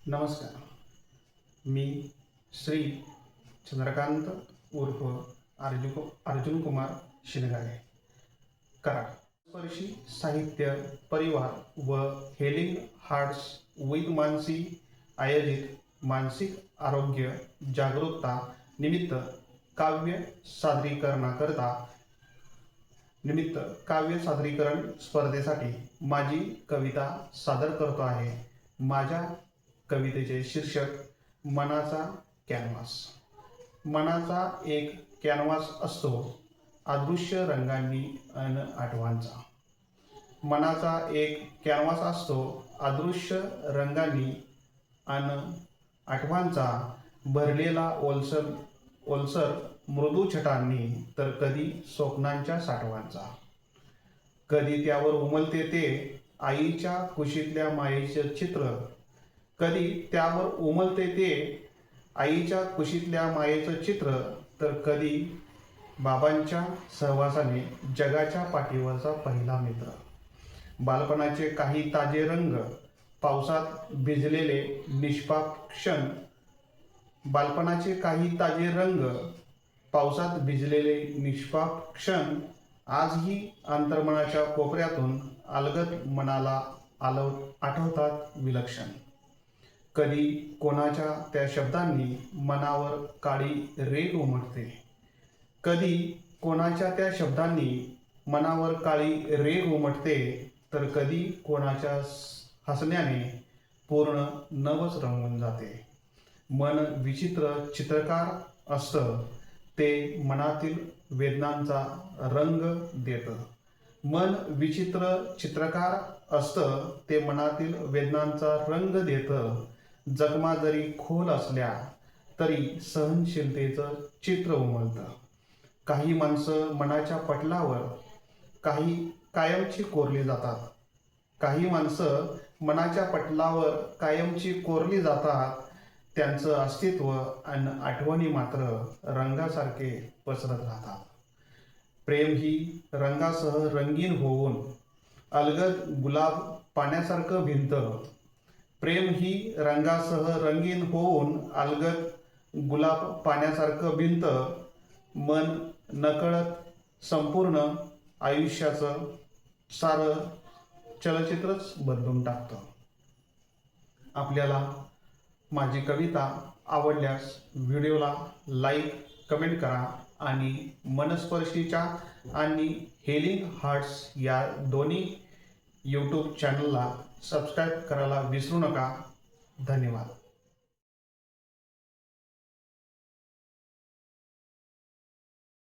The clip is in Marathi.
नमस्कार. मी श्री चंद्रकांत उर्फ अर्जुन कुमार शिनगारे, कराड. स्पर्शी साहित्य परिवार व हेलिंग हार्ट्स विथ मानसी आयोजित मानसिक आरोग्य जागरूकता निमित्त काव्य सादरीकरण स्पर्धेसाठी माझी कविता सादर करतो आहे. माझ्या कवितेचे शीर्षक मनाचा कॅनव्हास. मनाचा एक कॅनव्हास असतो अदृश्य रंगांनी अन आठवांचा. मनाचा एक कॅनव्हास असतो अदृश्य रंगांनी अन आठवांचा, भरलेला ओलसर मृदू छटांनी, तर कधी स्वप्नांच्या साठवांचा. कधी त्यावर उमलते ते आईच्या कुशीतल्या मायेचे चित्र, कधी त्यावर उमलते ते आईच्या कुशीतल्या मायेचं चित्र, तर कधी बाबांच्या सहवासाने जगाच्या पाठीवरचा पहिला मित्र. बालपणाचे काही ताजे रंग पावसात भिजलेले निष्पाप क्षण, बालपणाचे काही ताजे रंग पावसात भिजलेले निष्पाप क्षण आजही अंतर्मनाच्या कोपऱ्यातून अलगद मनाला आठवतात विलक्षण. कधी कोणाच्या त्या शब्दांनी मनावर काळी रेघ उमटते, कधी कोणाच्या त्या शब्दांनी मनावर काळी रेघ उमटते, तर कधी कोणाच्या हसण्याने पूर्ण नवच रंगून जाते. मन विचित्र चित्रकार असतं, ते मनातील वेदनांचा रंग देतं. मन विचित्र चित्रकार असतं, ते मनातील वेदनांचा रंग देतं. जखमा जरी खोल असल्या तरी सहनशीलतेचं चित्र उमलतं. काही माणसं मनाच्या पटलावर कायमची कोरली जातात. काही माणसं मनाच्या पटलावर कायमची कोरली जातात. त्यांचं अस्तित्व आणि आठवणी मात्र रंगासारखे पसरत राहतात. प्रेम ही रंगासह रंगीन होऊन अलगद गुलाब पाण्यासारखं भिनतं. प्रेम ही रंगासह रंगीन होऊन अलगद गुलाब पाण्यासारखं भिनतं. मन नकळत संपूर्ण आयुष्याचं सारं चलचित्रच बदलून टाकतं. आपल्याला माझी कविता आवडल्यास व्हिडिओला लाईक, कमेंट करा आणि मनस्पर्शीच्या आणि हेलिंग हार्ट्स या दोन्ही यूट्यूब चॅनलला सबस्क्राईब करायला विसरू नका. धन्यवाद.